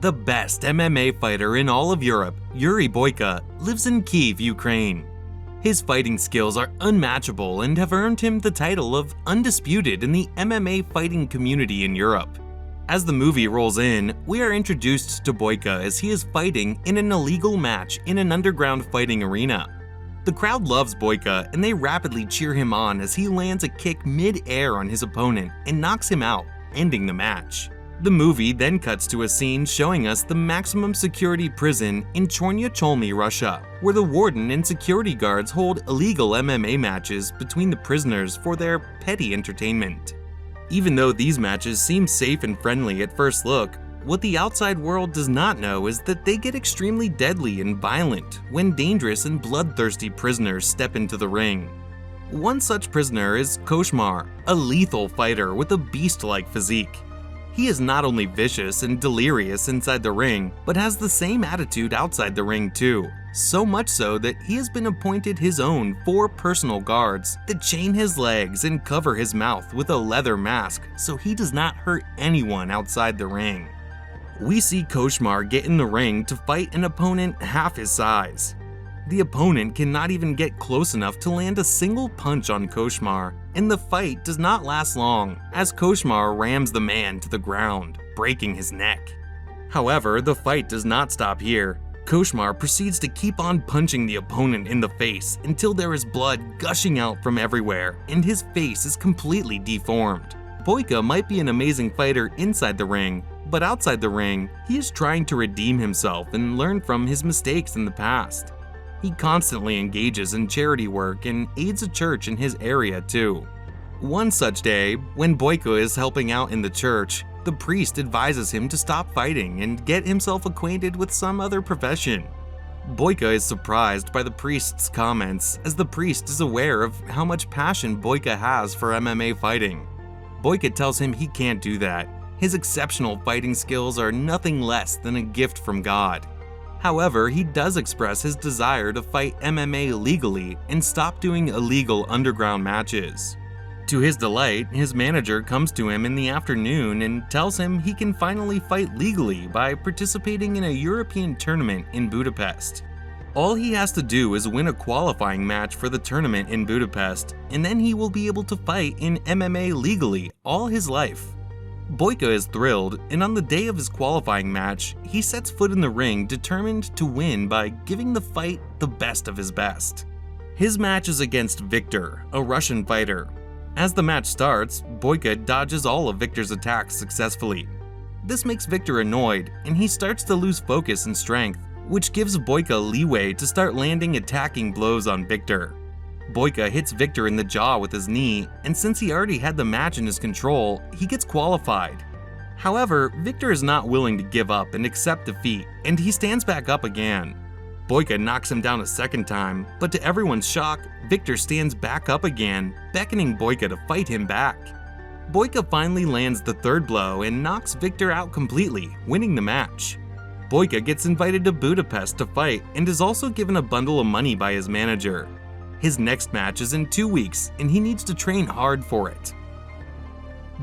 The best MMA fighter in all of Europe, Yuri Boyka, lives in Kyiv, Ukraine. His fighting skills are unmatchable and have earned him the title of Undisputed in the MMA fighting community in Europe. As the movie rolls in, we are introduced to Boyka as he is fighting in an illegal match in an underground fighting arena. The crowd loves Boyka and they rapidly cheer him on as he lands a kick mid-air on his opponent and knocks him out, ending the match. The movie then cuts to a scene showing us the maximum security prison in Chornya Cholmi, Russia, where the warden and security guards hold illegal MMA matches between the prisoners for their petty entertainment. Even though these matches seem safe and friendly at first look, what the outside world does not know is that they get extremely deadly and violent when dangerous and bloodthirsty prisoners step into the ring. One such prisoner is Koshmar, a lethal fighter with a beast-like physique. He is not only vicious and delirious inside the ring, but has the same attitude outside the ring too. So much so that he has been appointed his own 4 personal guards that chain his legs and cover his mouth with a leather mask so he does not hurt anyone outside the ring. We see Koshmar get in the ring to fight an opponent half his size. The opponent cannot even get close enough to land a single punch on Koshmar, and the fight does not last long as Koshmar rams the man to the ground, breaking his neck. However, the fight does not stop here. Koshmar proceeds to keep on punching the opponent in the face until there is blood gushing out from everywhere and his face is completely deformed. Boyka might be an amazing fighter inside the ring, but outside the ring, he is trying to redeem himself and learn from his mistakes in the past. He constantly engages in charity work and aids a church in his area too. One such day, when Boyka is helping out in the church, the priest advises him to stop fighting and get himself acquainted with some other profession. Boyka is surprised by the priest's comments as the priest is aware of how much passion Boyka has for MMA fighting. Boyka tells him he can't do that. His exceptional fighting skills are nothing less than a gift from God. However, he does express his desire to fight MMA legally and stop doing illegal underground matches. To his delight, his manager comes to him in the afternoon and tells him he can finally fight legally by participating in a European tournament in Budapest. All he has to do is win a qualifying match for the tournament in Budapest, and then he will be able to fight in MMA legally all his life. Boyka is thrilled, and on the day of his qualifying match, he sets foot in the ring determined to win by giving the fight the best of his best. His match is against Victor, a Russian fighter. As the match starts, Boyka dodges all of Victor's attacks successfully. This makes Victor annoyed, and he starts to lose focus and strength, which gives Boyka leeway to start landing attacking blows on Victor. Boyka hits Victor in the jaw with his knee, and since he already had the match in his control, he gets qualified. However, Victor is not willing to give up and accept defeat, and he stands back up again. Boyka knocks him down a second time, but to everyone's shock, Victor stands back up again, beckoning Boyka to fight him back. Boyka finally lands the third blow and knocks Victor out completely, winning the match. Boyka gets invited to Budapest to fight and is also given a bundle of money by his manager. His next match is in 2 weeks, and he needs to train hard for it.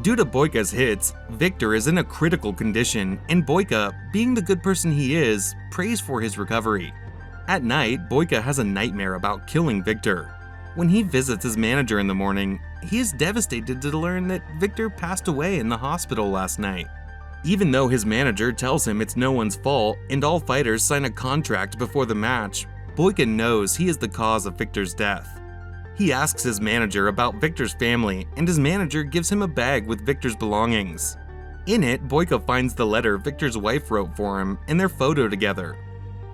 Due to Boyka's hits, Victor is in a critical condition, and Boyka, being the good person he is, prays for his recovery. At night, Boyka has a nightmare about killing Victor. When he visits his manager in the morning, he is devastated to learn that Victor passed away in the hospital last night. Even though his manager tells him it's no one's fault and all fighters sign a contract before the match, Boyka knows he is the cause of Victor's death. He asks his manager about Victor's family, and his manager gives him a bag with Victor's belongings. In it, Boyka finds the letter Victor's wife wrote for him and their photo together.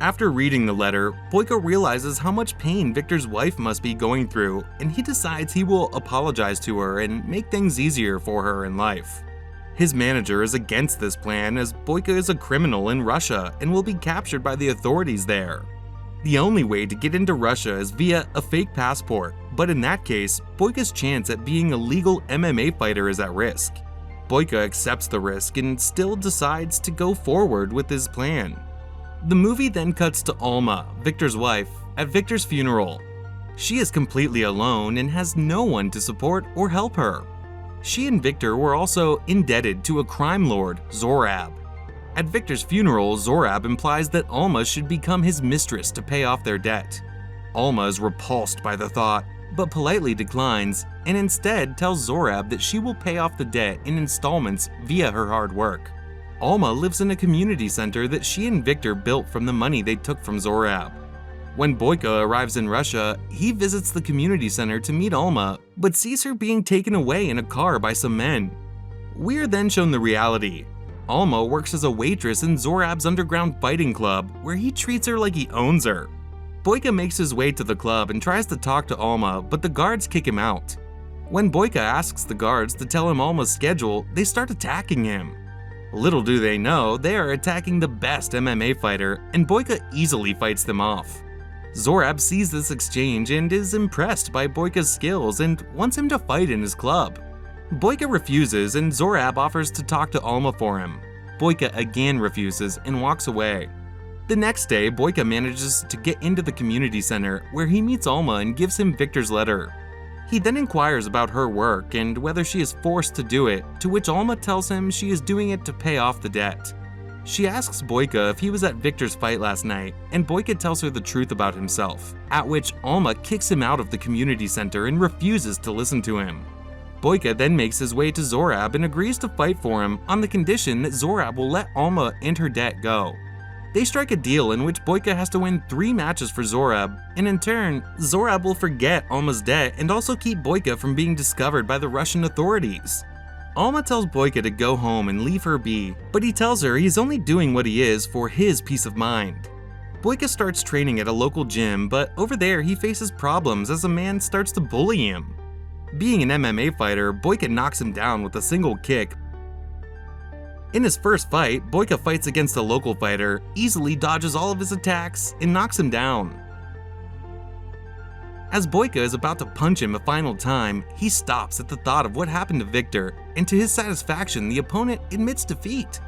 After reading the letter, Boyka realizes how much pain Victor's wife must be going through, and he decides he will apologize to her and make things easier for her in life. His manager is against this plan as Boyka is a criminal in Russia and will be captured by the authorities there. The only way to get into Russia is via a fake passport, but in that case, Boyka's chance at being a legal MMA fighter is at risk. Boyka accepts the risk and still decides to go forward with his plan. The movie then cuts to Alma, Victor's wife, at Victor's funeral. She is completely alone and has no one to support or help her. She and Victor were also indebted to a crime lord, Zorab. At Victor's funeral, Zorab implies that Alma should become his mistress to pay off their debt. Alma is repulsed by the thought, but politely declines, and instead tells Zorab that she will pay off the debt in installments via her hard work. Alma lives in a community center that she and Victor built from the money they took from Zorab. When Boyka arrives in Russia, he visits the community center to meet Alma, but sees her being taken away in a car by some men. We are then shown the reality. Alma works as a waitress in Zorab's underground fighting club, where he treats her like he owns her. Boyka makes his way to the club and tries to talk to Alma, but the guards kick him out. When Boyka asks the guards to tell him Alma's schedule, they start attacking him. Little do they know, they are attacking the best MMA fighter, and Boyka easily fights them off. Zorab sees this exchange and is impressed by Boyka's skills and wants him to fight in his club. Boyka refuses and Zorab offers to talk to Alma for him. Boyka again refuses and walks away. The next day, Boyka manages to get into the community center where he meets Alma and gives him Victor's letter. He then inquires about her work and whether she is forced to do it, to which Alma tells him she is doing it to pay off the debt. She asks Boyka if he was at Victor's fight last night, and Boyka tells her the truth about himself, at which Alma kicks him out of the community center and refuses to listen to him. Boyka then makes his way to Zorab and agrees to fight for him on the condition that Zorab will let Alma and her debt go. They strike a deal in which Boyka has to win 3 matches for Zorab, and in turn, Zorab will forget Alma's debt and also keep Boyka from being discovered by the Russian authorities. Alma tells Boyka to go home and leave her be, but he tells her he's only doing what he is for his peace of mind. Boyka starts training at a local gym, but over there he faces problems as a man starts to bully him. Being an MMA fighter, Boyka knocks him down with a single kick. In his first fight, Boyka fights against a local fighter, easily dodges all of his attacks, and knocks him down. As Boyka is about to punch him a final time, he stops at the thought of what happened to Victor, and to his satisfaction, the opponent admits defeat.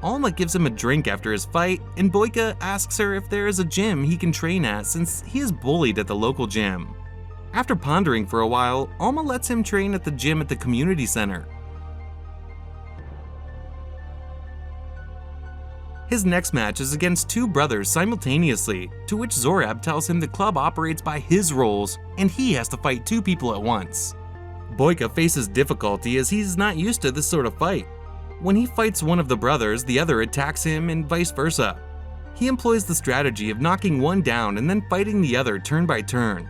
Alma gives him a drink after his fight, and Boyka asks her if there is a gym he can train at since he is bullied at the local gym. After pondering for a while, Alma lets him train at the gym at the community center. His next match is against 2 brothers simultaneously, to which Zorab tells him the club operates by his rules and he has to fight 2 people at once. Boyka faces difficulty as he's not used to this sort of fight. When he fights one of the brothers, the other attacks him and vice versa. He employs the strategy of knocking one down and then fighting the other turn by turn.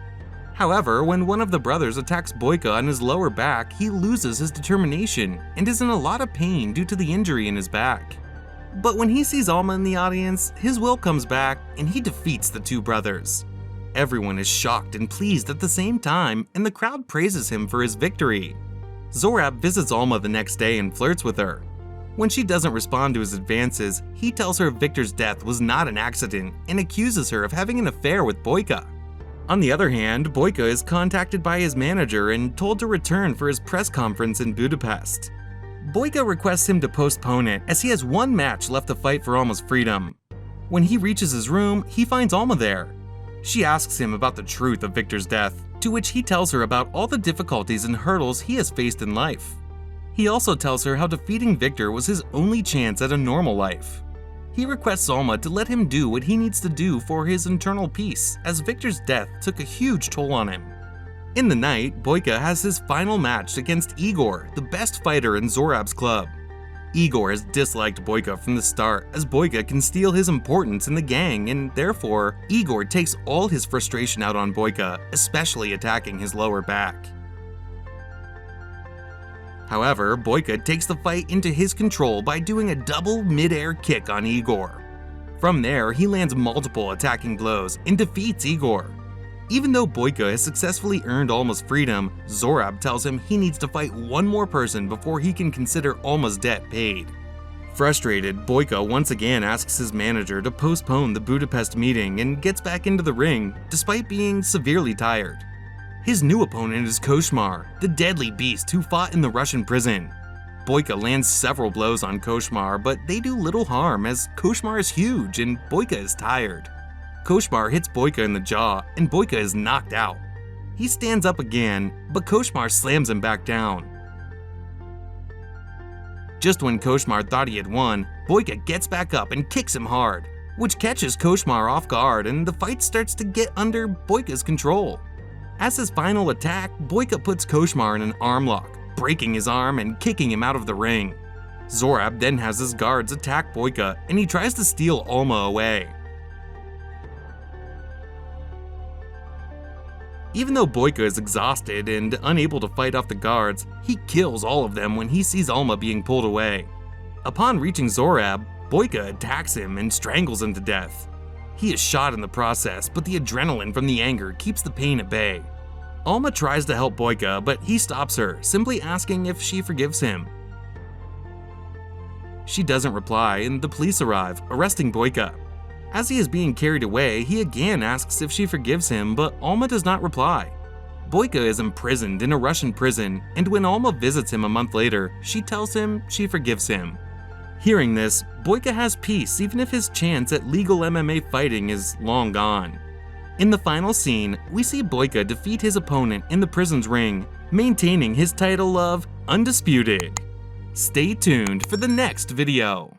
However, when one of the brothers attacks Boyka on his lower back, he loses his determination and is in a lot of pain due to the injury in his back. But when he sees Alma in the audience, his will comes back and he defeats the 2 brothers. Everyone is shocked and pleased at the same time, and the crowd praises him for his victory. Zorab visits Alma the next day and flirts with her. When she doesn't respond to his advances, he tells her Victor's death was not an accident and accuses her of having an affair with Boyka. On the other hand, Boyka is contacted by his manager and told to return for his press conference in Budapest. Boyka requests him to postpone it as he has 1 match left to fight for Alma's freedom. When he reaches his room, he finds Alma there. She asks him about the truth of Victor's death, to which he tells her about all the difficulties and hurdles he has faced in life. He also tells her how defeating Victor was his only chance at a normal life. He requests Alma to let him do what he needs to do for his internal peace, as Victor's death took a huge toll on him. In the night, Boyka has his final match against Igor, the best fighter in Zorab's club. Igor has disliked Boyka from the start, as Boyka can steal his importance in the gang, and therefore, Igor takes all his frustration out on Boyka, especially attacking his lower back. However, Boyka takes the fight into his control by doing a double mid-air kick on Igor. From there, he lands multiple attacking blows and defeats Igor. Even though Boyka has successfully earned Alma's freedom, Zorab tells him he needs to fight 1 more person before he can consider Alma's debt paid. Frustrated, Boyka once again asks his manager to postpone the Budapest meeting and gets back into the ring, despite being severely tired. His new opponent is Koshmar, the deadly beast who fought in the Russian prison. Boyka lands several blows on Koshmar, but they do little harm as Koshmar is huge and Boyka is tired. Koshmar hits Boyka in the jaw, and Boyka is knocked out. He stands up again, but Koshmar slams him back down. Just when Koshmar thought he had won, Boyka gets back up and kicks him hard, which catches Koshmar off guard and the fight starts to get under Boyka's control. As his final attack, Boyka puts Koshmar in an arm lock, breaking his arm and kicking him out of the ring. Zorab then has his guards attack Boyka and he tries to steal Alma away. Even though Boyka is exhausted and unable to fight off the guards, he kills all of them when he sees Alma being pulled away. Upon reaching Zorab, Boyka attacks him and strangles him to death. He is shot in the process, but the adrenaline from the anger keeps the pain at bay. Alma tries to help Boyka, but he stops her, simply asking if she forgives him. She doesn't reply, and the police arrive, arresting Boyka. As he is being carried away, he again asks if she forgives him, but Alma does not reply. Boyka is imprisoned in a Russian prison, and when Alma visits him a month later, she tells him she forgives him. Hearing this, Boyka has peace even if his chance at legal MMA fighting is long gone. In the final scene, we see Boyka defeat his opponent in the prison's ring, maintaining his title of Undisputed. Stay tuned for the next video.